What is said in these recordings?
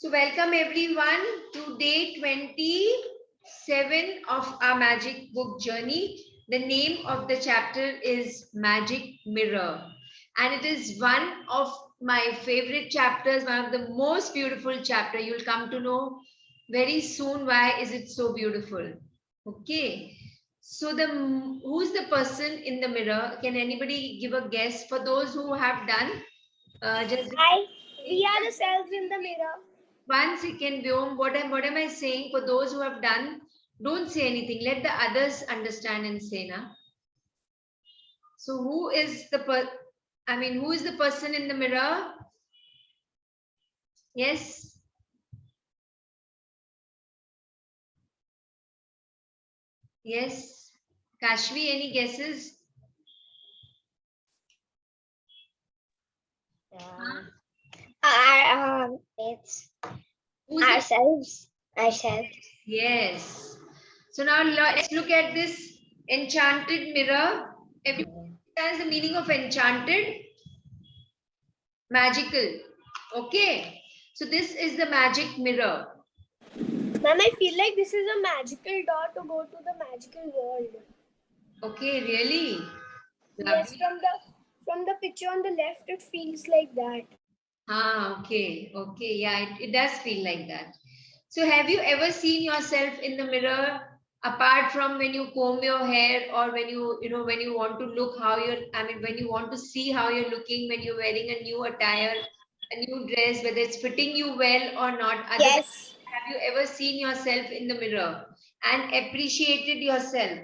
So welcome everyone to day 27 of our magic book journey. The name of the chapter is Magic Mirror, and it is one of my favorite chapters, one of the most beautiful chapter. You'll come to know very soon why is it so beautiful. Okay. So who's the person in the mirror? Can anybody give a guess for those who have done? Just We are the selves in the mirror. 1 second, Vyom. What am I saying? For those who have done, don't say anything. Let the others understand and say, na. So who is who is the person in the mirror? Yes. Yes. Kashvi, any guesses? It's Who's the ourselves. Yes. So now let's look at this enchanted mirror. Everybody understands the meaning of enchanted? Magical. Okay. So this is the magic mirror. Ma'am, I feel like this is a magical door to go to the magical world. Okay, really? Yes, Lovely. from the picture on the left, it feels like that. Okay, okay, yeah, it does feel like that. So, have you ever seen yourself in the mirror apart from when you comb your hair or when when you want to look how you're, when you want to see how you're looking when you're wearing a new attire, a new dress, whether it's fitting you well or not? Other than Yes. have you ever seen yourself in the mirror and appreciated yourself?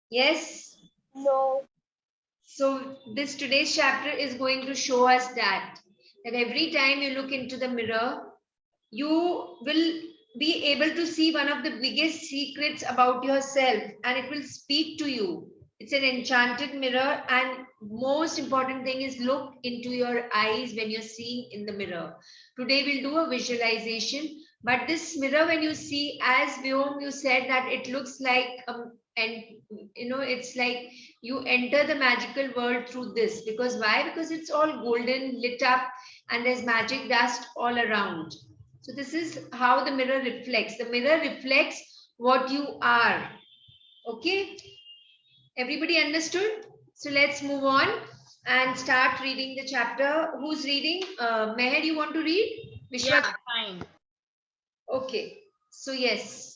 Yes. No. So this today's chapter is going to show us that every time you look into the mirror, you will be able to see one of the biggest secrets about yourself and it will speak to you. It's an enchanted mirror, and most important thing is look into your eyes when you're seeing in the mirror. Today we'll do a visualization, but this mirror when you see, as Vyom you said that it looks like and it's like you enter the magical world through this. Because why? Because it's all golden lit up and there's magic dust all around. So this is how the mirror reflects. The mirror reflects what you are. Okay, everybody understood? So let's move on and start reading the chapter. Who's reading? Meher, you want to read? Vishwa? Yeah, fine. Okay, so yes.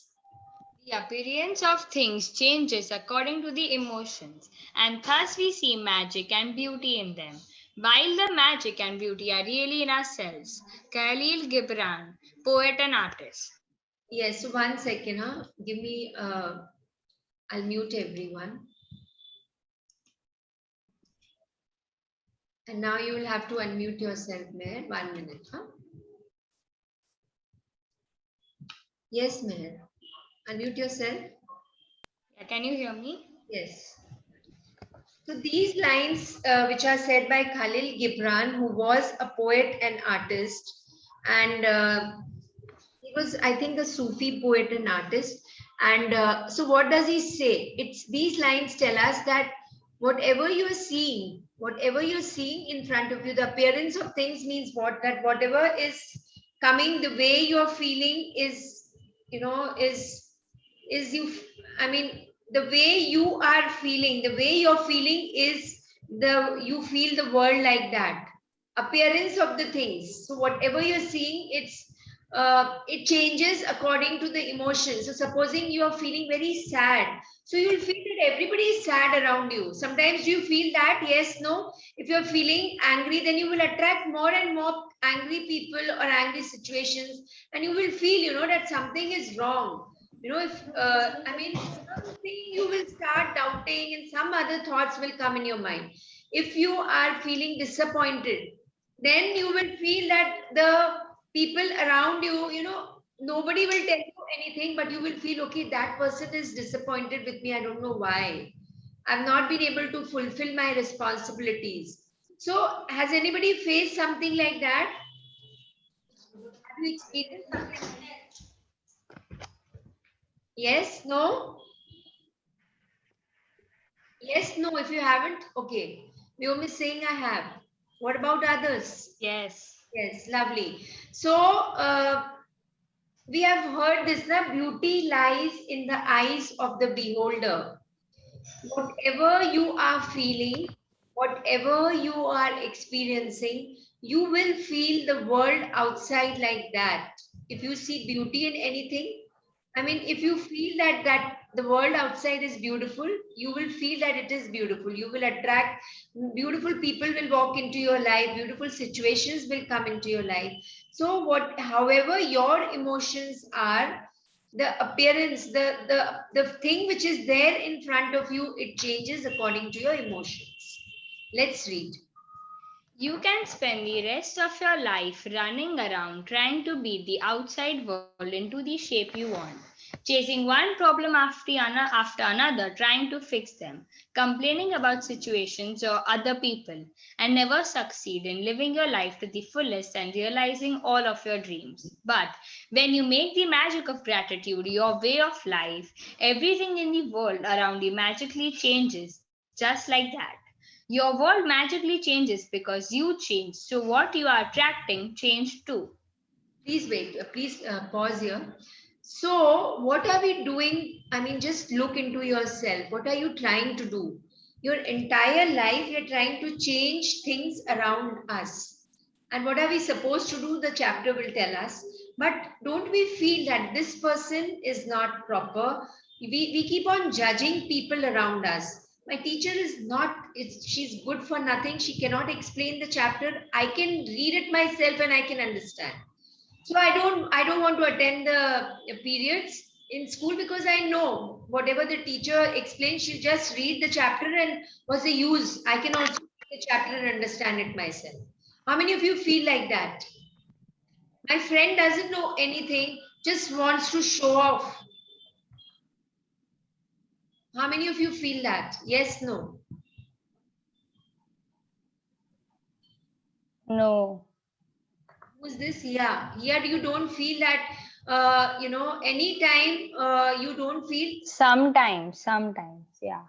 The appearance of things changes according to the emotions, and thus we see magic and beauty in them. While the magic and beauty are really in ourselves. Khalil Gibran, poet and artist. Yes, so 1 second, huh? Give me, I'll mute everyone. And now you will have to unmute yourself, Meher. 1 minute, huh? Yes, Meher. Unmute yourself. Yeah, can you hear me? Yes. So these lines, which are said by Khalil Gibran, who was a poet and artist, and he was, I think, a Sufi poet and artist. And so, what does he say? It's these lines tell us that whatever you're seeing in front of you, the appearance of things means what? That whatever is coming, the way you're feeling is, is you. I mean, the way you are feeling, the way you're feeling is the you feel the world like that. Appearance of the things. So whatever you're seeing, it changes according to the emotion. So supposing you are feeling very sad, so you'll feel that everybody is sad around you. Sometimes you feel that, yes, no. If you're feeling angry, then you will attract more and more angry people or angry situations, and you will feel, that something is wrong. If something you will start doubting, and some other thoughts will come in your mind. If you are feeling disappointed, then you will feel that the people around you, nobody will tell you anything, but you will feel, okay, that person is disappointed with me. I don't know why. I've not been able to fulfill my responsibilities. So, has anybody faced something like that? Have you experienced something? Yes, no? Yes, no. If you haven't, okay. Vyom is saying I have. What about others? Yes. Yes, lovely. So, we have heard this, the beauty lies in the eyes of the beholder. Whatever you are feeling, whatever you are experiencing, you will feel the world outside like that. If you see beauty in anything, I mean, if you feel that the world outside is beautiful, you will feel that it is beautiful. You will attract beautiful people will walk into your life, beautiful situations will come into your life. So what, however your emotions are, the appearance, the thing which is there in front of you, it changes according to your emotions. Let's read. You can spend the rest of your life running around trying to beat the outside world into the shape you want, chasing one problem after another, trying to fix them, complaining about situations or other people, and never succeed in living your life to the fullest and realizing all of your dreams. But when you make the magic of gratitude your way of life, everything in the world around you magically changes just like that. Your world magically changes because you change, so what you are attracting change too. Please wait, please pause here. So, what are we doing? I mean, just look into yourself. What are you trying to do? Your entire life, you're trying to change things around us. And what are we supposed to do? The chapter will tell us. But don't we feel that this person is not proper? We keep on judging people around us. My teacher is not, she's good for nothing. She cannot explain the chapter. I can read it myself and I can understand. So I don't want to attend the periods in school because I know whatever the teacher explains, she'll just read the chapter and what's the use? I can also read the chapter and understand it myself. How many of you feel like that? My friend doesn't know anything, just wants to show off. How many of you feel that? Yes, no. No. Who's this? Yeah. Here you don't feel that, anytime you don't feel. Sometimes, yeah.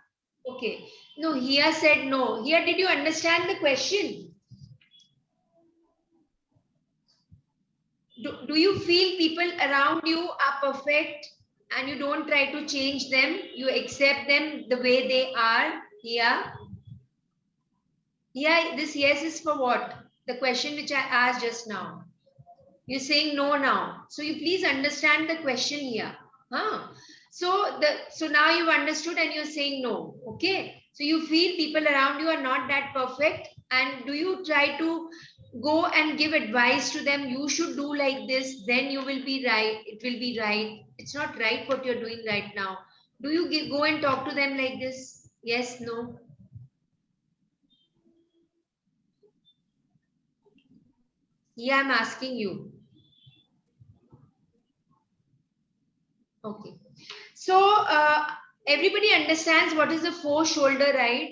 Okay. No, Hia said no. Here, did you understand the question? Do you feel people around you are perfect and you don't try to change them? You accept them the way they are? Hia? Hia, this yes is for what? The question which I asked just now. You're saying no now. So you please understand the question here. Huh? So now you've understood and you're saying no. Okay. So you feel people around you are not that perfect. And do you try to go and give advice to them? You should do like this, then you will be right. It will be right. It's not right what you're doing right now. Do you go and talk to them like this? Yes, no. Yeah, I'm asking you. Okay. So everybody understands what is the four shoulder ride?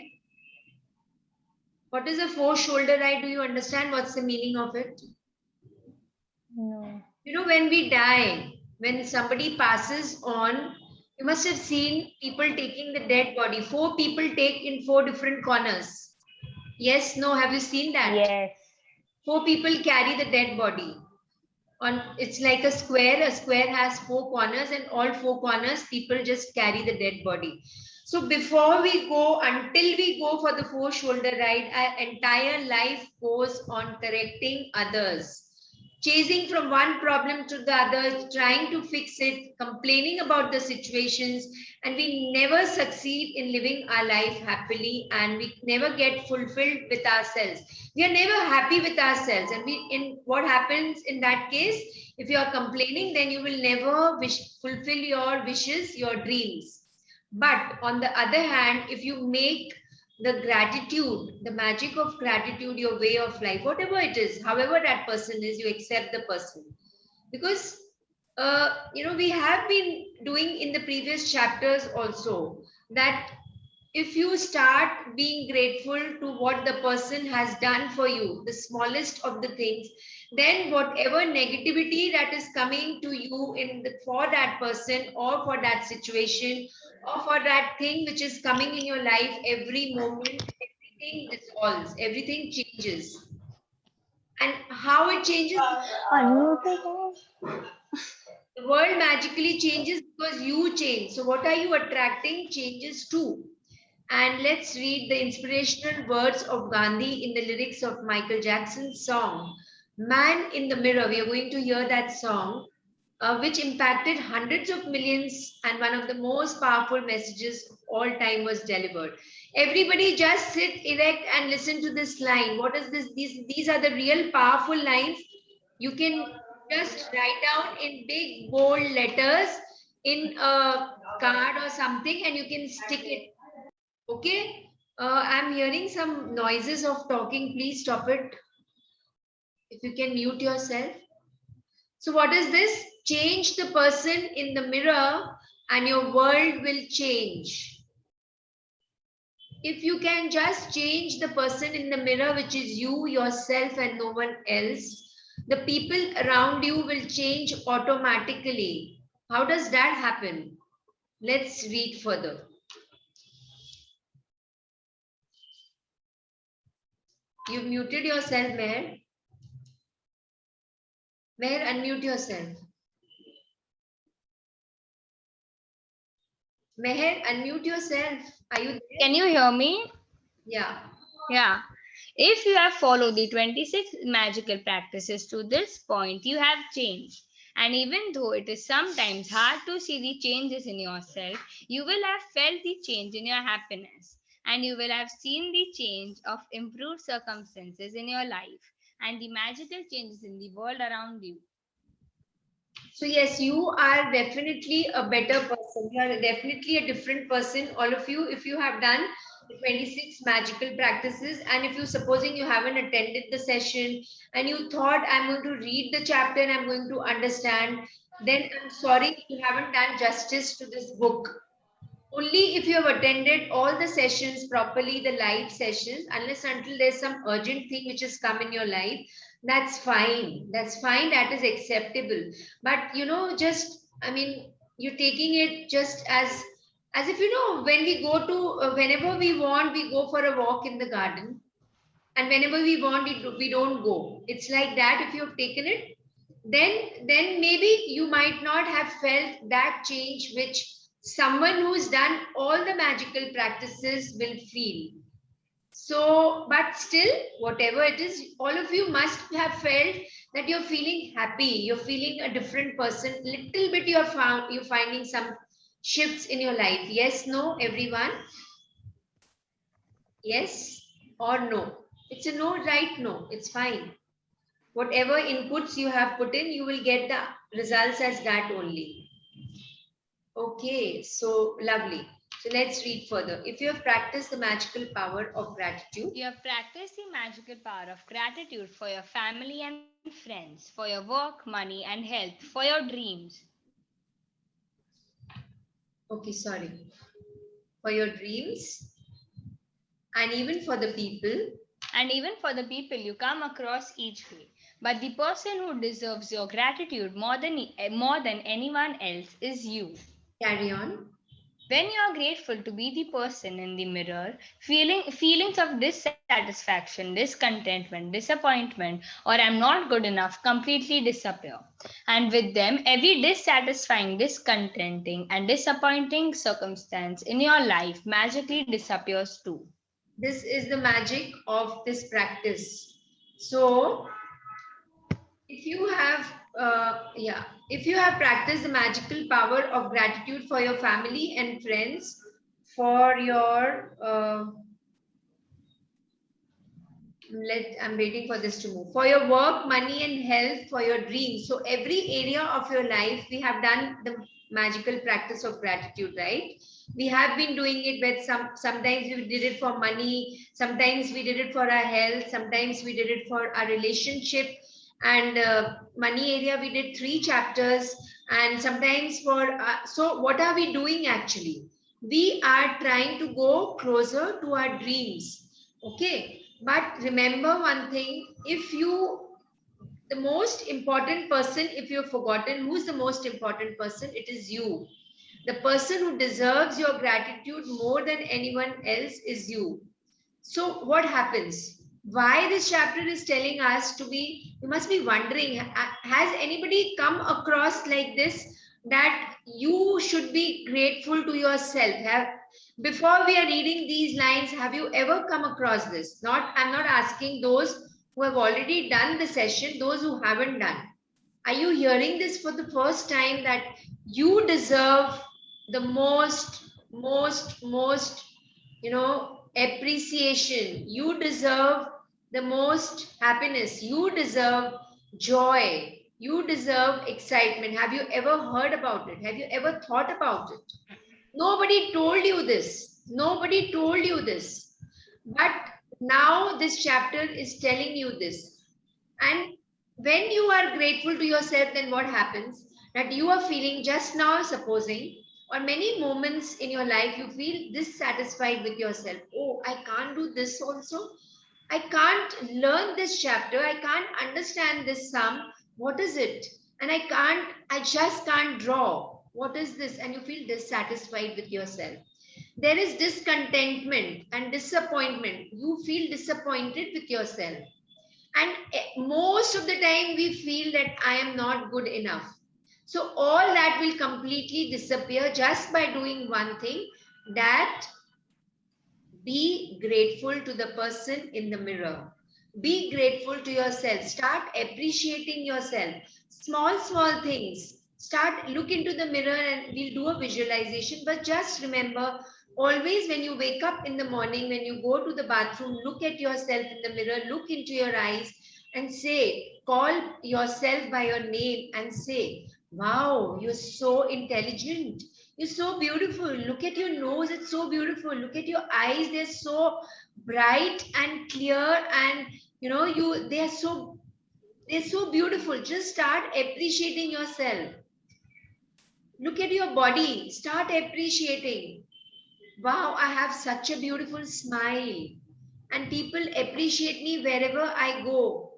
What is a four shoulder ride? Do you understand what's the meaning of it? No. You know, when we die, when somebody passes on, you must have seen people taking the dead body. Four people take in four different corners. Yes, no, have you seen that? Yes. Four people carry the dead body. On it's like a square has four corners and all four corners people just carry the dead body. So before we go, until we go for the four shoulder ride, our entire life goes on correcting others, chasing from one problem to the other, trying to fix it, complaining about the situations, and we never succeed in living our life happily and we never get fulfilled with ourselves. We are never happy with ourselves. And we in what happens in that case, if you are complaining, then you will never fulfill your wishes, your dreams. But on the other hand, if you make the gratitude, the magic of gratitude, your way of life, whatever it is, however that person is, you accept the person. Because, we have been doing in the previous chapters also that if you start being grateful to what the person has done for you, the smallest of the things, then whatever negativity that is coming to you for that person or for that situation or for that thing which is coming in your life every moment, everything dissolves, everything changes. And how it changes? The world magically changes because you change. So what are you attracting changes too. And let's read the inspirational words of Gandhi in the lyrics of Michael Jackson's song, Man in the Mirror. We are going to hear that song, which impacted hundreds of millions, and one of the most powerful messages of all time was delivered. Everybody just sit erect and listen to this line. What is this? These are the real powerful lines. You can just write down in big bold letters in a card or something, and you can stick it. Okay, I'm hearing some noises of talking. Please stop it. If you can mute yourself. So, what is this? Change the person in the mirror and your world will change. If you can just change the person in the mirror, which is you, yourself, and no one else, the people around you will change automatically. How does that happen? Let's read further. You've muted yourself, Meher. Meher, unmute yourself. Meher, unmute yourself. Are you there? Can you hear me? Yeah. Yeah. If you have followed the 26 magical practices to this point, you have changed. And even though it is sometimes hard to see the changes in yourself, you will have felt the change in your happiness. And you will have seen the change of improved circumstances in your life and the magical changes in the world around you. So yes, you are definitely a better person. You are definitely a different person, all of you, if you have done the 26 magical practices. And if you supposing you haven't attended the session and you thought I'm going to read the chapter and I'm going to understand, then I'm sorry, you haven't done justice to this book. Only if you have attended all the sessions properly, the live sessions, unless until there's some urgent thing which has come in your life, that's fine. That's fine. That is acceptable. But just you're taking it just as if when we go to whenever we want, we go for a walk in the garden, and whenever we want, we don't go. It's like that. If you've taken it, then maybe you might not have felt that change which someone who's done all the magical practices will feel. So, but still, whatever it is, all of you must have felt that you're feeling happy, you're feeling a different person. Little bit you're finding some shifts in your life. Yes, no, everyone. Yes or no. It's a no, right? No, it's fine. Whatever inputs you have put in, you will get the results as that only. Okay, so lovely. So let's read further. If you have practiced the magical power of gratitude, you have practiced the magical power of gratitude for your family and friends, for your work, money, and health, for your dreams. Okay, sorry. For your dreams and even for the people. And even for the people you come across each day. But the person who deserves your gratitude more than anyone else is you. Carry on. When you are grateful to be the person in the mirror, feelings of dissatisfaction, discontentment, disappointment, or I'm not good enough completely disappear. And with them, every dissatisfying, discontenting, and disappointing circumstance in your life magically disappears too. This is the magic of this practice. So, if you have if you have practiced the magical power of gratitude for your family and friends, for your I'm waiting for this to move, for your work, money and health, for your dreams. So every area of your life, we have done the magical practice of gratitude, right? We have been doing it with sometimes we did it for money, sometimes we did it for our health, sometimes we did it for our relationship. And money area, we did 3 chapters. And sometimes for so what are we doing actually? We are trying to go closer to our dreams. Okay, but remember one thing, the most important person, if you've forgotten who's the most important person, it is you. The person who deserves your gratitude more than anyone else is you. So what happens? why this chapter is telling us to be, you must be wondering, has anybody come across like this, that you should be grateful to yourself? Before we are reading these lines, have you ever come across this? I'm not asking those who have already done the session, those who haven't done. Are you hearing this for the first time, that you deserve the most, appreciation? You deserve the most happiness. You deserve joy. You deserve excitement. Have you ever heard about it? Have you ever thought about it? Nobody told you this. Nobody told you this. But now this chapter is telling you this. And when you are grateful to yourself, then what happens? That you are feeling just now, supposing, or many moments in your life, you feel dissatisfied with yourself. Oh, I can't do this also. I can't learn this chapter. I can't understand this sum. What is it? And I just can't draw. What is this? And you feel dissatisfied with yourself. There is discontentment and disappointment. You feel disappointed with yourself. And most of the time, we feel that I am not good enough. So, all that will completely disappear just by doing one thing, that be grateful to the person in the mirror. Be grateful to yourself. Start appreciating yourself. Small things. Look into the mirror, and we'll do a visualization. But just remember, always when you wake up in the morning, when you go to the bathroom, look at yourself in the mirror, look into your eyes and say, call yourself by your name and say, wow, you're so intelligent. You're so beautiful. Look at your nose, it's so beautiful. Look at your eyes, they're so bright and clear, and they're so beautiful. Just start appreciating yourself. Look at your body, start appreciating. Wow, I have such a beautiful smile, and people appreciate me wherever I go.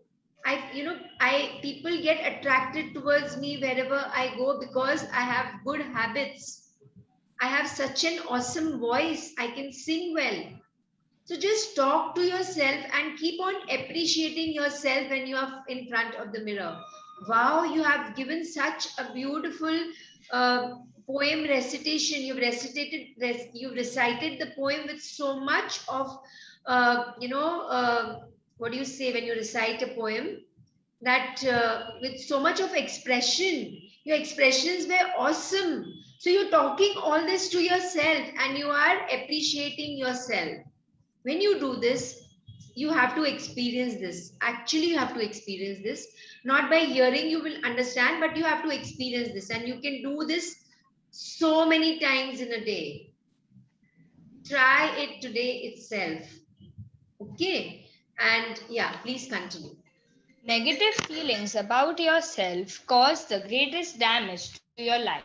People get attracted towards me wherever I go because I have good habits. I have such an awesome voice. I can sing well. So just talk to yourself and keep on appreciating yourself when you are in front of the mirror. Wow, you have given such a beautiful poem recitation. You've recited the poem with so much of, what do you say when you recite a poem? That with so much of expression. Your expressions were awesome. So you're talking all this to yourself and you are appreciating yourself. When you do this, you have to experience this. Actually, you have to experience this. Not by hearing, you will understand, but you have to experience this. And you can do this so many times in a day. Try it today itself. Okay. And yeah, please continue. Negative feelings about yourself cause the greatest damage to your life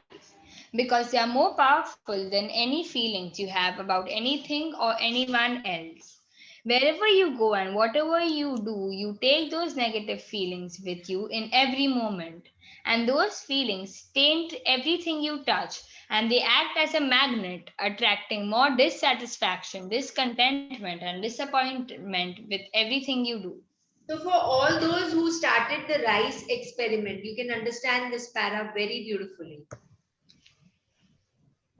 because they are more powerful than any feelings you have about anything or anyone else. Wherever you go and whatever you do, you take those negative feelings with you in every moment. And those feelings taint everything you touch, and they act as a magnet, attracting more dissatisfaction, discontentment, and disappointment with everything you do. So for all those who started the rice experiment, you can understand this para very beautifully.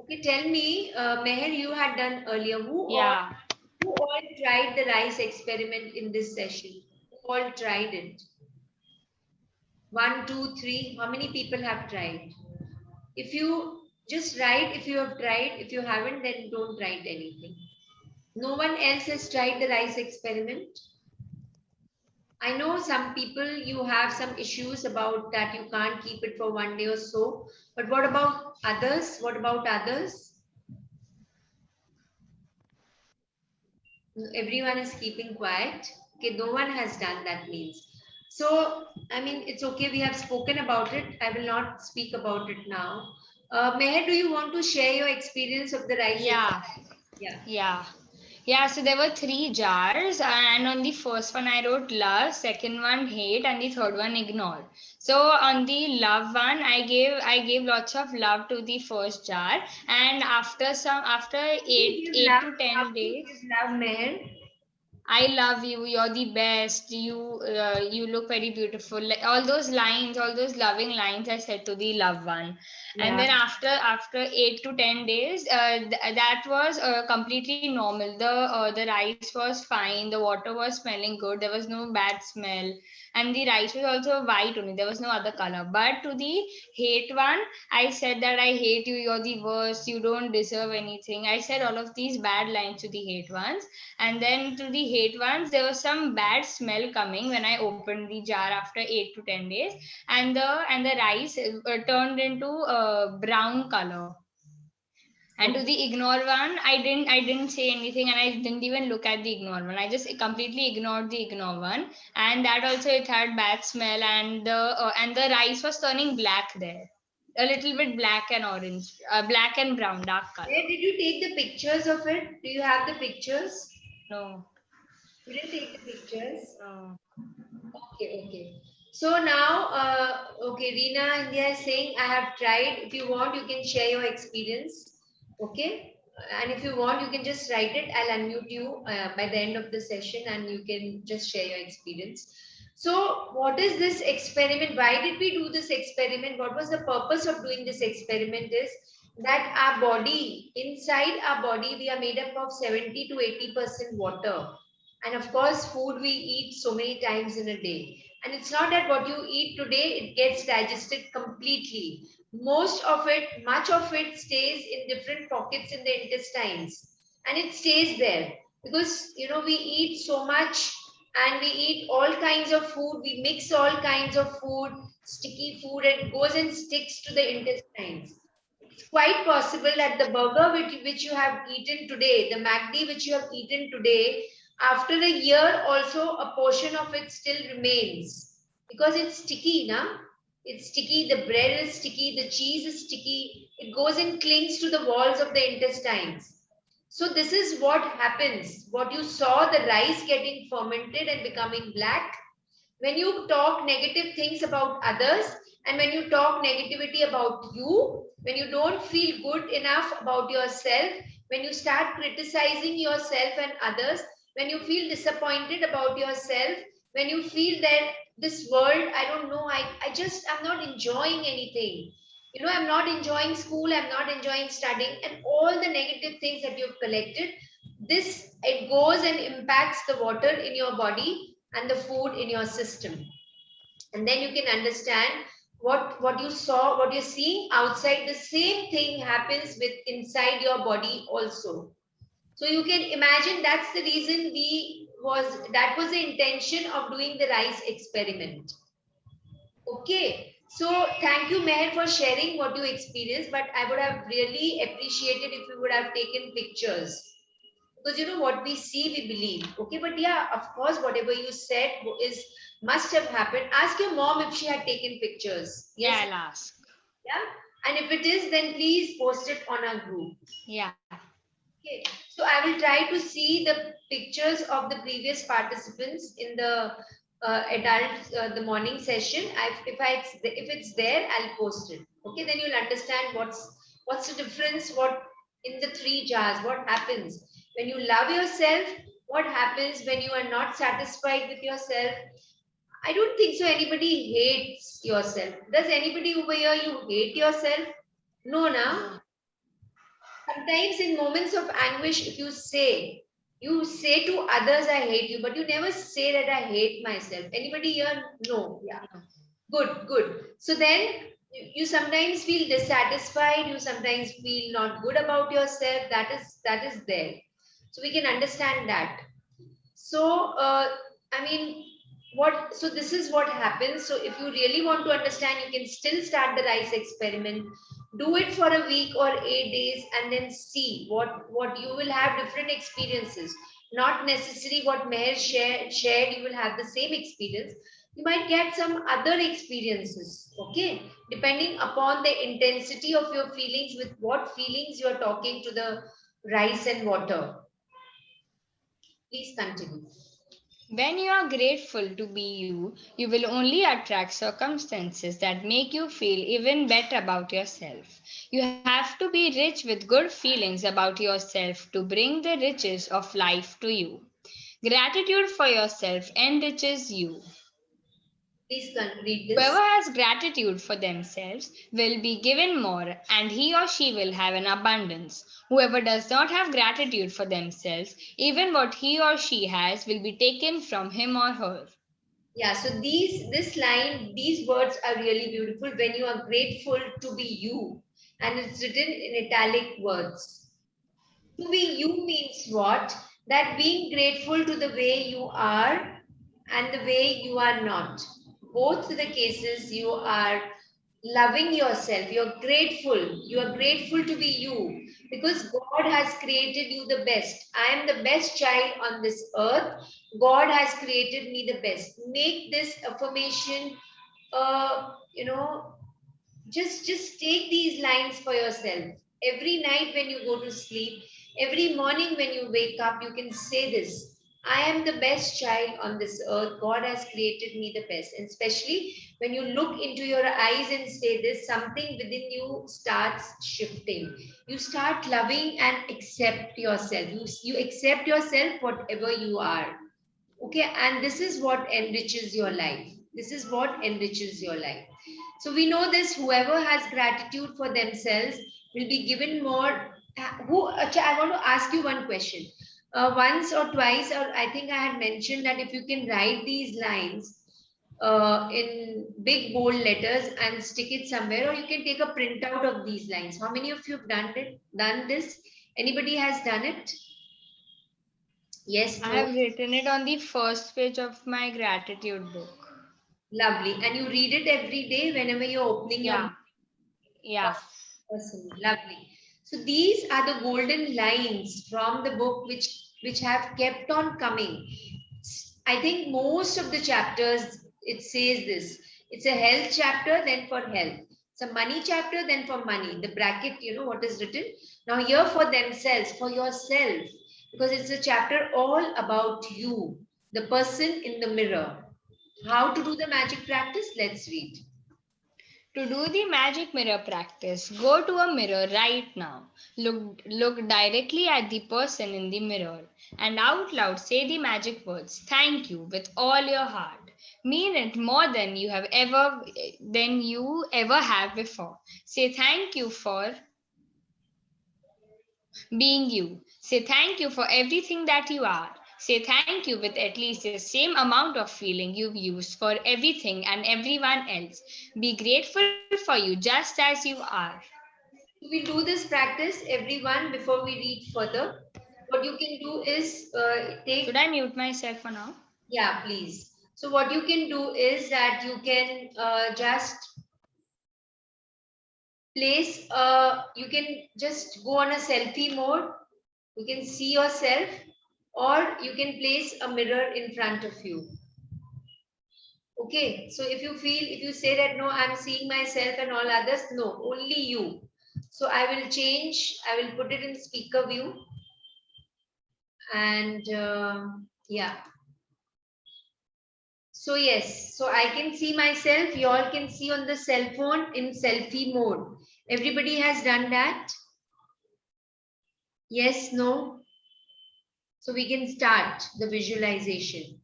Okay, tell me, Meher, you had done earlier. Who all tried the rice experiment in this session? Who all tried it? 1, 2, 3. How many people have tried? If you just write, if you have tried. If you haven't, then don't write anything. No one else has tried the rice experiment? I know some people, you have some issues about that, you can't keep it for one day or so. But what about others? What about others? Everyone is keeping quiet. Okay, no one has done that means. So, I mean, it's okay. We have spoken about it. I will not speak about it now. Meher, do you want to share your experience of the rice? Yeah, so there were 3 jars, and on the first one I wrote love, second one hate, and the third one ignore. So on the love one, I gave lots of love to the first jar, and after 8 to 10 days, Love, Meher. I love you, you're the best, you look very beautiful. Like all those lines, all those loving lines I said to the loved one. And Yeah. then after 8 to 10 days, that was completely normal. The rice was fine, the water was smelling good, there was no bad smell, and the rice was also white only, there was no other color. But to the hate one, I said that I hate you, you're the worst, you don't deserve anything. I said all of these bad lines to the hate ones. And then to the hate ones, there was some bad smell coming when I opened the jar after 8 to 10 days, and the rice turned into brown color. And to the ignore one, I didn't say anything, and I didn't even look at the ignore one. I just completely ignored the ignore one, and that also it had bad smell, and the rice was turning black there, a little bit black and orange, black and brown, dark color. Where did you take the pictures of it? Do you have the pictures? No, You didn't take the pictures? no. Okay, okay. So now, okay, Reena India is saying, I have tried. If you want, you can share your experience. Okay. And if you want, you can just write it. I'll unmute you by the end of the session and you can just share your experience. So, what is this experiment? Why did we do this experiment? What was the purpose of doing this experiment? Is that our body, inside our body, we are made up of 70 to 80% water. And of course, food we eat so many times in a day. And it's not that what you eat today, it gets digested completely. Most of it, much of it stays in different pockets in the intestines. And it stays there because, we eat so much and we eat all kinds of food. We mix all kinds of food, sticky food, and it goes and sticks to the intestines. It's quite possible that the burger which you have eaten today, the MACD which you have eaten today, after a year also a portion of it still remains because it's sticky, na? It's sticky, the bread is sticky, the cheese is sticky, it goes and clings to the walls of the intestines. So this is what happens. What you saw, the rice getting fermented and becoming black, when you talk negative things about others and when you talk negativity about you, when you don't feel good enough about yourself, when you start criticizing yourself and others, when you feel disappointed about yourself, when you feel that this world, I don't know, I'm not enjoying anything. I'm not enjoying school, I'm not enjoying studying, and all the negative things that you've collected, this, it goes and impacts the water in your body and the food in your system. And then you can understand what you saw, what you're seeing outside, the same thing happens with inside your body also. So you can imagine that's the reason that was the intention of doing the rice experiment. Okay, so thank you, Meher, for sharing what you experienced, but I would have really appreciated if you would have taken pictures, because what we see we believe. Okay, but yeah, of course, whatever you said is must have happened. Ask your mom if she had taken pictures. Yeah, Yes. I'll ask. Yeah, and if it is, then please post it on our group. Yeah. Okay, so I will try to see the pictures of the previous participants in the the morning session. If it's there, I'll post it. Okay, then you'll understand what's the difference. What in the three jars? What happens when you love yourself? What happens when you are not satisfied with yourself? I don't think so. Anybody hates yourself. Does anybody over here you hate yourself? No, na. Sometimes in moments of anguish, if you say to others, I hate you, but you never say that I hate myself. Anybody here? No. Yeah. Good, good. So then you sometimes feel dissatisfied, you sometimes feel not good about yourself. That is there. So we can understand that. So I mean, so this is what happens. So if you really want to understand, you can still start the rice experiment. Do it for a week or 8 days and then see what you will have different experiences. Not necessarily what Meher shared, you will have the same experience. You might get some other experiences, okay? Depending upon the intensity of your feelings, with what feelings you are talking to the rice and water. Please continue. When you are grateful to be you, you will only attract circumstances that make you feel even better about yourself. You have to be rich with good feelings about yourself to bring the riches of life to you. Gratitude for yourself enriches you. Please read this. Whoever has gratitude for themselves will be given more, and he or she will have an abundance. Whoever does not have gratitude for themselves, even what he or she has will be taken from him or her. Yeah, so these words are really beautiful when you are grateful to be you, and it's written in italic words. To be you means what? That being grateful to the way you are and the way you are not. Both the cases you are loving yourself. You're grateful. You are grateful to be you because God has created you the best. I am the best child on this earth. God has created me the best. Make this affirmation, you know, just take these lines for yourself every night when you go to sleep, every morning when you wake up. You can say this: I am the best child on this earth. God has created me the best. And especially when you look into your eyes and say this, something within you starts shifting. You start loving and accept yourself. You accept yourself whatever you are. Okay, and this is what enriches your life. This is what enriches your life. So we know this: whoever has gratitude for themselves will be given more. I want to ask you one question. Once or twice, or I think I had mentioned that if you can write these lines in big bold letters and stick it somewhere, or you can take a printout of these lines. How many of you have done this? Anybody has done it? Yes, I no? have written it on the first page of my gratitude book. Lovely. And you read it every day whenever you're opening your Yeah. Yeah. person. Lovely. So these are the golden lines from the book which have kept on coming. I think most of the chapters it says this. It's a health chapter, then for health. It's a money chapter, then for money. The bracket, you know what is written. Now here for themselves, for yourself, because it's a chapter all about you, the person in the mirror. How to do the magic practice? Let's read. To do the magic mirror practice, go to a mirror right now. Look directly at the person in the mirror and out loud say the magic words, thank you, with all your heart. Mean it more than you ever have before. Say thank you for being you. Say thank you for everything that you are. Say thank you with at least the same amount of feeling you've used for everything and everyone else. Be grateful for you just as you are. We do this practice, everyone, before we read further. What you can do is Should take, I mute myself for now? yeah, please. So what you can do is that you can just you can just go on a selfie mode. You can see yourself, or you can place a mirror in front of you. Okay, so if you say that, no, I'm seeing myself and all others, no, only you. So I will put it in speaker view. And yeah, so yes, so I can see myself, you all can see on the cell phone in selfie mode. Everybody has done that? Yes, no? So we can start the visualization.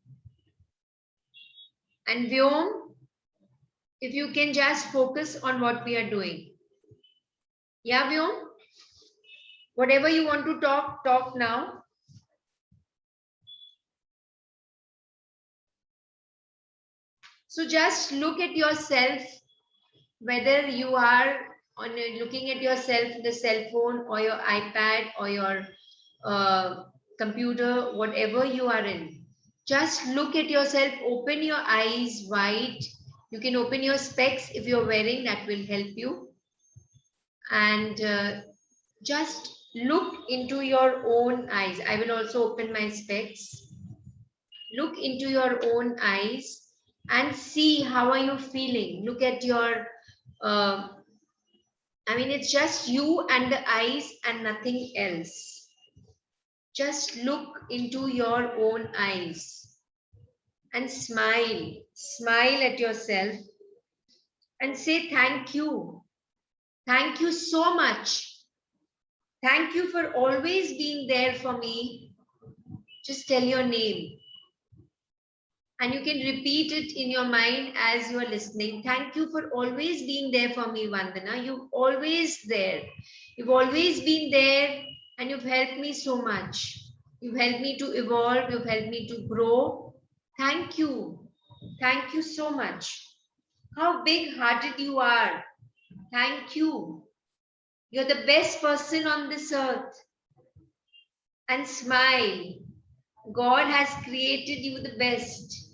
And Vyom, if you can just focus on what we are doing. Yeah, Vyom? Whatever you want to talk now. So just look at yourself, whether you are looking at yourself in the cell phone or your iPad or your computer, whatever you are in. Just look at yourself, open your eyes wide. You can open your specs if you're wearing, that will help you. And just look into your own eyes. I will also open my specs. Look into your own eyes and see how are you feeling. Look at your it's just you and the eyes and nothing else. Just look into your own eyes and smile. Smile at yourself and say thank you. Thank you so much. Thank you for always being there for me. Just tell your name. And you can repeat it in your mind as you are listening. Thank you for always being there for me, Vandana. You've always there. You've always been there and you've helped me so much. You've helped me to evolve. You've helped me to grow. Thank you. Thank you so much. How big-hearted you are. Thank you. You're the best person on this earth. And smile. God has created you the best.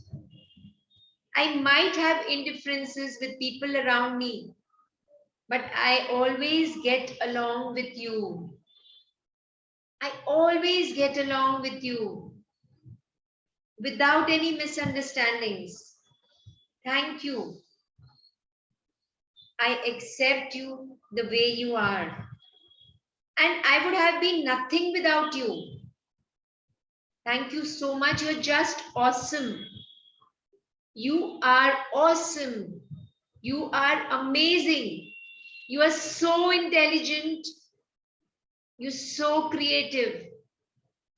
I might have indifferences with people around me, but I always get along with you. I always get along with you without any misunderstandings. Thank you. I accept you the way you are. And I would have been nothing without you. Thank you so much. You're just awesome. You are awesome. You are amazing. You are so intelligent. You're so creative.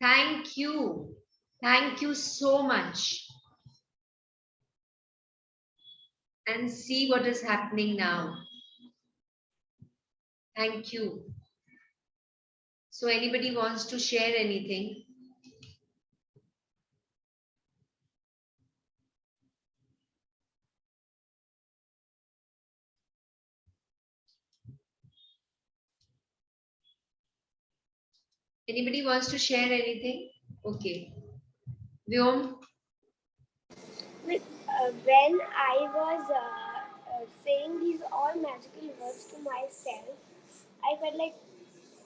Thank you. Thank you so much. And see what is happening now. Thank you. So anybody wants to share anything? Anybody wants to share anything? Okay. Vyom? When I was saying these all magical words to myself, I felt like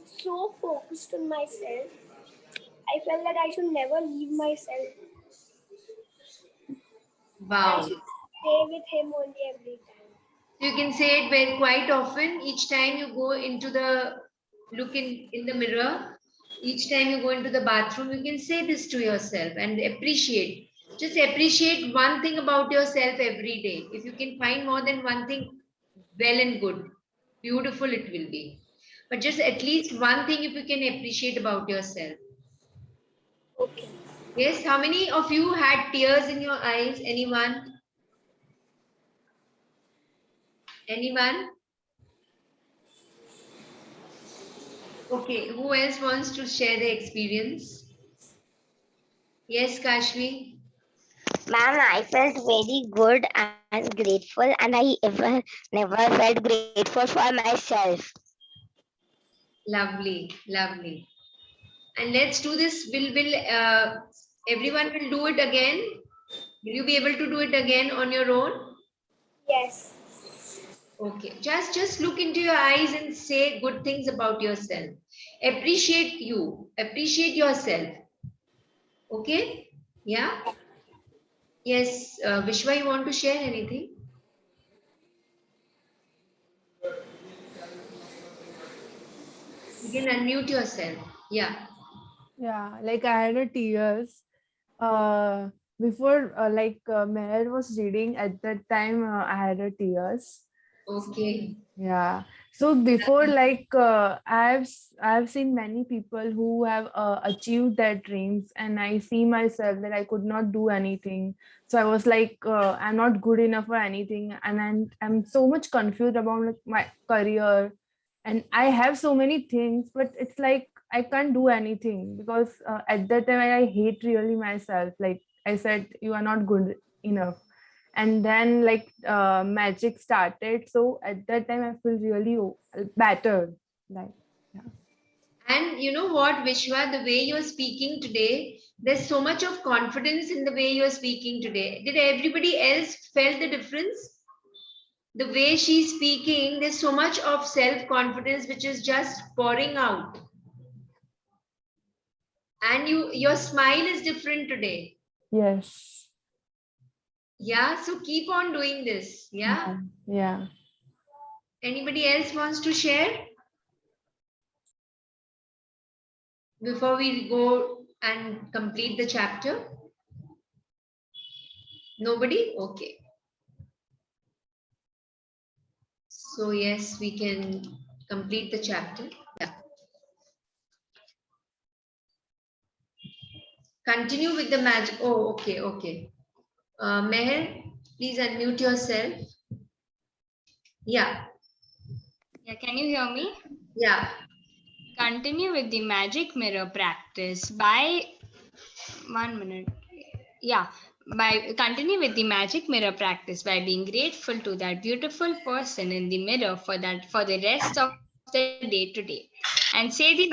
so focused on myself. I felt that I should never leave myself. I Wow. should stay with him only every time. You can say it very quite often. Each time you go into the look in the mirror, each time you go into the bathroom, you can say this to yourself and appreciate. Just appreciate one thing about yourself every day. If you can find more than one thing, well and good. Beautiful it will be. But just at least one thing if you can appreciate about yourself. Okay. Yes, how many of you had tears in your eyes? Anyone? Anyone? Okay, who else wants to share the experience? Yes, Kashmi. Ma'am, I felt very good and grateful, and I never felt grateful for myself. Lovely, lovely. And let's do this. Will everyone will do it again? Will you be able to do it again on your own? Yes. Okay. Just look into your eyes and say good things about yourself. Appreciate you. Appreciate yourself. Okay? Yeah. Yes, Vishwa, you want to share anything? You can unmute yourself. Yeah. Yeah, like I had a tears uh before Meher was reading at that time I had a tears. Okay. Yeah. So before I've seen many people who have achieved their dreams, and I see myself that I could not do anything. So I was like I'm not good enough for anything, and I'm so much confused about like my career, and I have so many things, but it's like I can't do anything because at that time I hate really myself. Like I said, you are not good enough. And then magic started, so at that time I feel really better, like yeah. And you know what, Vishwa, the way you're speaking today, there's so much of confidence in the way you're speaking today. Did everybody else felt the difference? The way she's speaking, there's so much of self-confidence which is just pouring out. And your smile is different today. Yes. Yeah, so keep on doing this. Yeah. Yeah. Anybody else wants to share before we go and complete the chapter? Nobody? Okay. So yes, we can complete the chapter. Yeah. Continue with the magic. Oh, okay, okay. Meher, please unmute yourself. Yeah, Yeah, can you hear me? yeah. Continue with the magic mirror practice by 1 minute. Yeah, by continue with the magic mirror practice by being grateful to that beautiful person in the mirror for the rest of the day today, and say the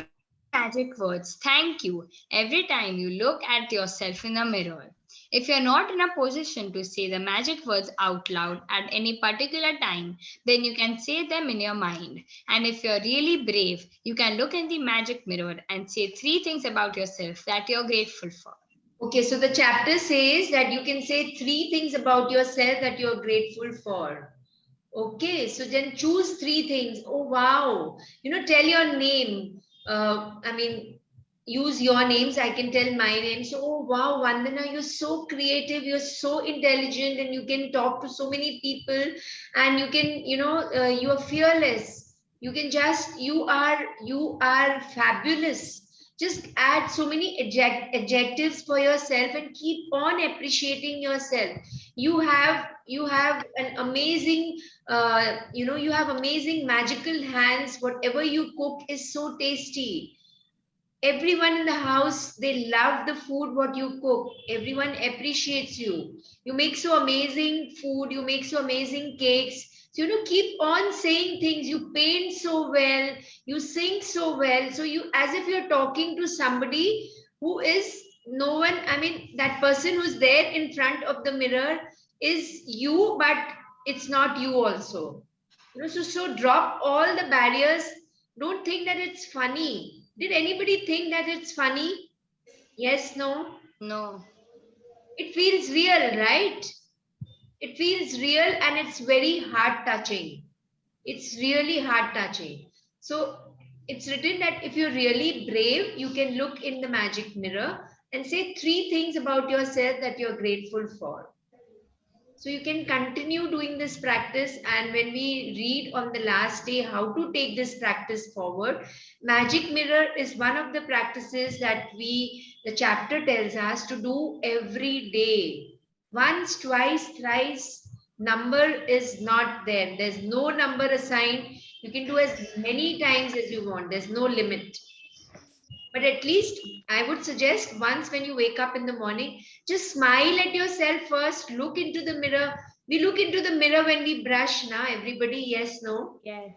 magic words thank you every time you look at yourself in the mirror. If you're not in a position to say the magic words out loud at any particular time, then you can say them in your mind. And if you're really brave, you can look in the magic mirror and say 3 things about yourself that you're grateful for. Okay, so the chapter says that you can say 3 things about yourself that you're grateful for. Okay, so then choose 3 things. Oh, wow. Tell your name. Use your names. I can tell my name. So, oh, wow, Vandana, you're so creative. You're so intelligent and you can talk to so many people and you can, you are fearless. You are fabulous. Just add so many adjectives for yourself and keep on appreciating yourself. You have an amazing you have amazing magical hands. Whatever you cook is so tasty. Everyone in the house, they love the food what you cook. Everyone appreciates you. You make so amazing food, you make so amazing cakes. So keep on saying things. You paint so well, you sing so well. So you, as if you're talking to somebody who is no one. That person who's there in front of the mirror is you, but it's not you also. So drop all the barriers. Don't think that it's funny. Did anybody think that it's funny? Yes, no? No. It feels real, right? It feels real and it's very heart touching. It's really heart touching. So it's written that if you're really brave, you can look in the magic mirror and say 3 things about yourself that you're grateful for. So you can continue doing this practice, and when we read on the last day how to take this practice forward, magic mirror is one of the practices that the chapter tells us to do every day. Once, twice, thrice, number is not there. There's no number assigned. You can do as many times as you want. There's no limit. But at least I would suggest once when you wake up in the morning, just smile at yourself first, look into the mirror. We look into the mirror when we brush now, everybody, yes, no? Yes.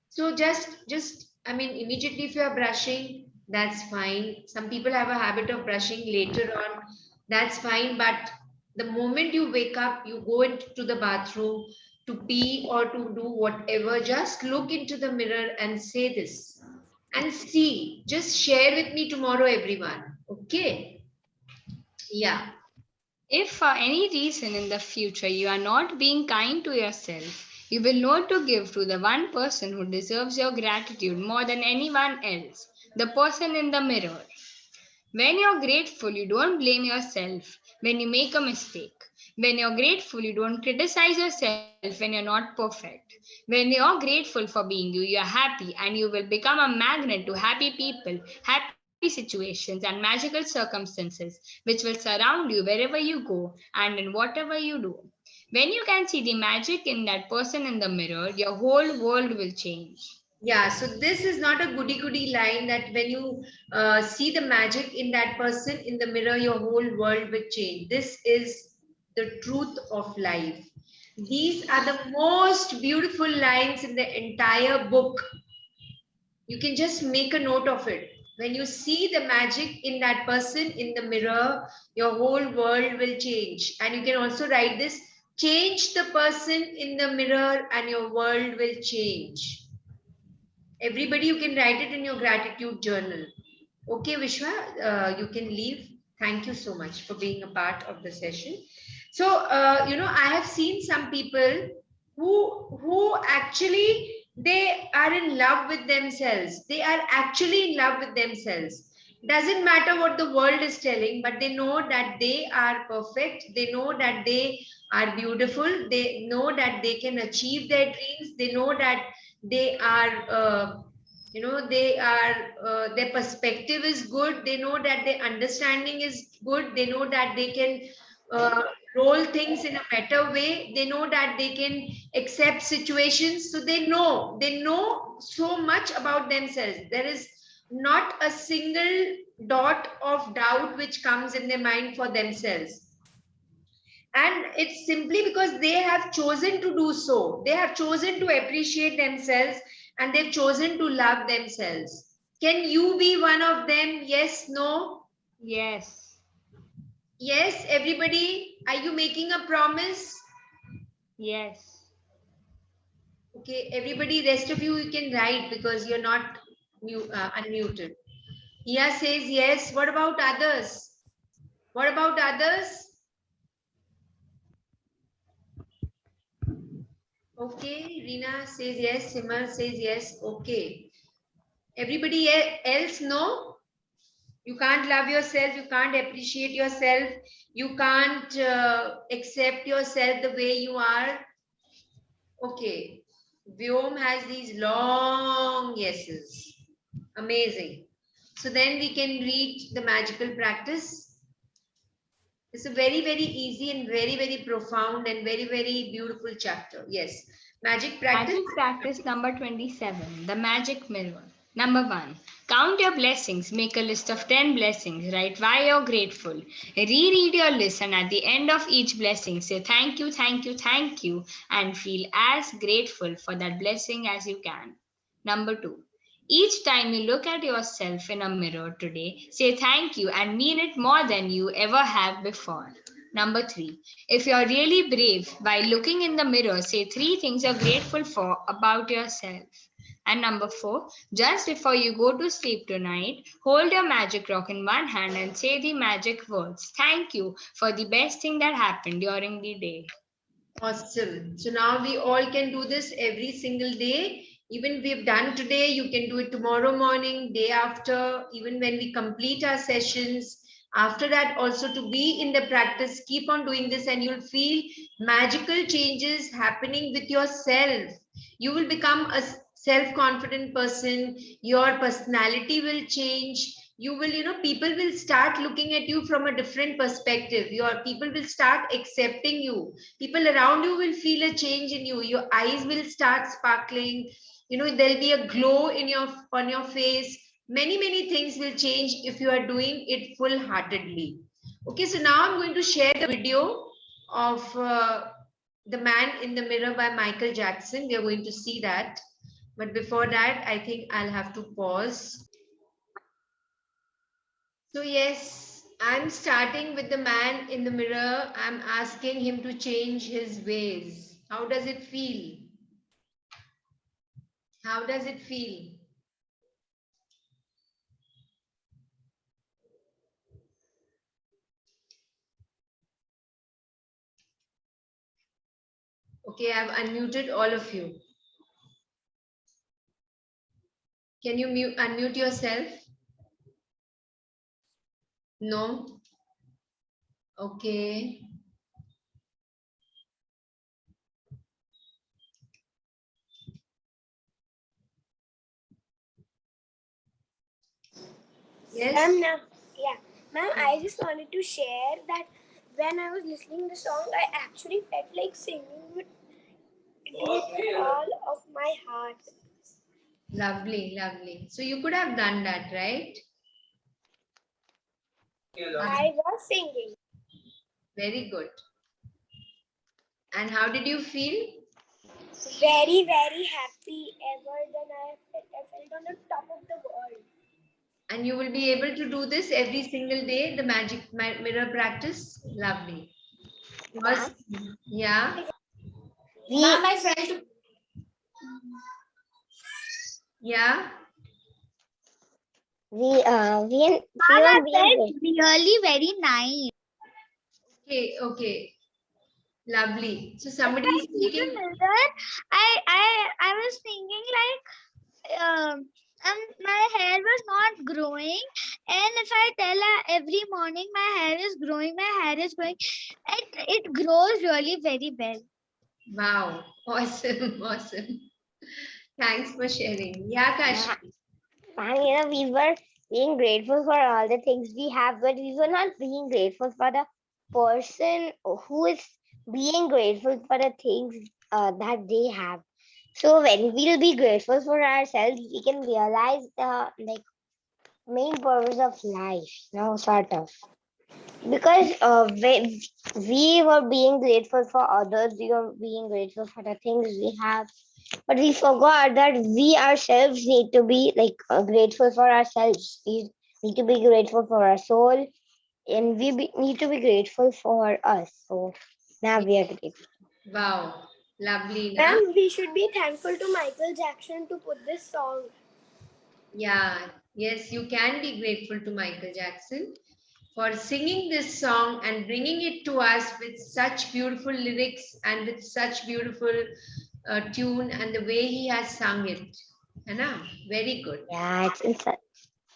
So immediately if you are brushing, that's fine. Some people have a habit of brushing later on, that's fine. But the moment you wake up, you go into the bathroom to pee or to do whatever, just look into the mirror and say this. And see, just share with me tomorrow, everyone. Okay? Yeah. If for any reason in the future you are not being kind to yourself, you will know to give to the one person who deserves your gratitude more than anyone else, the person in the mirror. When you're grateful, you don't blame yourself when you make a mistake. When you're grateful, you don't criticize yourself when you're not perfect. When you're grateful for being you, you're happy and you will become a magnet to happy people, happy situations, and magical circumstances which will surround you wherever you go and in whatever you do. When you can see the magic in that person in the mirror, your whole world will change. Yeah, so this is not a goody goody line that when you see the magic in that person in the mirror, your whole world will change. This is the truth of life. These are the most beautiful lines in the entire book. You can just make a note of it. When you see the magic in that person in the mirror, your whole world will change. And you can also write this: change the person in the mirror and your world will change. Everybody, you can write it in your gratitude journal. Okay, Vishwa, you can leave. Thank you so much for being a part of the session. So, I have seen some people who actually they are in love with themselves. They are actually in love with themselves. Doesn't matter what the world is telling, but they know that they are perfect. They know that they are beautiful. They know that they can achieve their dreams. They know that they are You know, they are, their perspective is good. They know that their understanding is good. They know that they can uh, roll things in a better way. They know that they can accept situations. So they know so much about themselves. There is not a single dot of doubt which comes in their mind for themselves. And it's simply because they have chosen to do so. They have chosen to appreciate themselves and they've chosen to love themselves. Can you be one of them? Yes, no? Yes. Yes, everybody, are you making a promise? Yes. Okay, everybody, rest of you can write because you're not unmuted. Ia says yes. What about others? What about others? Okay, Rina says yes. Simar says yes. Okay. Everybody else, no? You can't love yourself. You can't appreciate yourself. You can't accept yourself the way you are. Okay. Vyom has these long yeses. Amazing. So then we can read the magical practice. It's a very, very easy and very, very profound and very, very beautiful chapter. Yes. Magic practice. Magic practice number 27, the magic mirror. Number 1, count your blessings. Make a list of 10 blessings. Write why you're grateful. Reread your list, and at the end of each blessing, say thank you, thank you, thank you, and feel as grateful for that blessing as you can. Number 2, each time you look at yourself in a mirror today, say thank you and mean it more than you ever have before. Number 3, if you're really brave, while looking in the mirror, say 3 things you're grateful for about yourself. And number 4, just before you go to sleep tonight, hold your magic rock in one hand and say the magic words. Thank you for the best thing that happened during the day. Awesome. So now we all can do this every single day. Even we've done today, you can do it tomorrow morning, day after, even when we complete our sessions. After that, also to be in the practice, keep on doing this and you'll feel magical changes happening with yourself. You will become a self-confident person. Your personality will change. You will, people will start looking at you from a different perspective. Your people will start accepting you. People around you will feel a change in you. Your eyes will start sparkling. There'll be a glow in your on your face. Many things will change if you are doing it full heartedly. Okay, so now I'm going to share the video of The Man in the Mirror by Michael Jackson. We are going to see that, but before that I think I'll have to pause. So yes, I'm starting with the man in the mirror. I'm asking him to change his ways. How does it feel? How does it feel? Okay, I've unmuted all of you. Can you unmute yourself? No? Okay. Yes? Ma'am, Ma'am, I just wanted to share that when I was listening to the song, I actually felt like singing with all of my heart. Lovely, lovely. So you could have done that, right? I was singing. Very good. And how did you feel? Very, very happy ever than I felt on the top of the world. And you will be able to do this every single day, the magic mirror practice? Lovely. Was, yeah? Ma'am, I felt Yeah? we won't be able. really very nice. Okay. Lovely. So somebody is speaking. I was thinking like my hair was not growing, and if I tell every morning my hair is growing, it grows really very well. Wow. Awesome. Awesome. Thanks for sharing. Yeah, Kash. And we were being grateful for all the things we have, but we were not being grateful for the person who is being grateful for the things that they have. So when we'll be grateful for ourselves, we can realize the main purpose of life, sort of. Because we were being grateful for others, we were being grateful for the things we have, but we forgot that we ourselves need to be grateful for ourselves. We need to be grateful for our soul, and need to be grateful for us. So now we are grateful. Wow, lovely, na? Ma'am, we should be thankful to Michael Jackson to put this song. Yeah, yes, you can be grateful to Michael Jackson for singing this song and bringing it to us with such beautiful lyrics and with such beautiful tune and the way he has sung it. Anna, very good. Yeah, it's inside.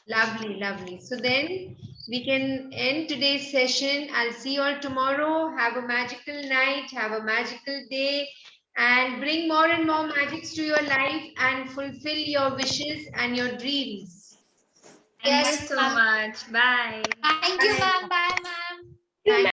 Lovely, lovely. So then we can end today's session. I'll see you all tomorrow. Have a magical night, have a magical day, and bring more and more magics to your life and fulfill your wishes and your dreams. Thank you Yes, so ma'am. much. Bye. Thank you, ma'am. Bye, ma'am. Thank you, Thank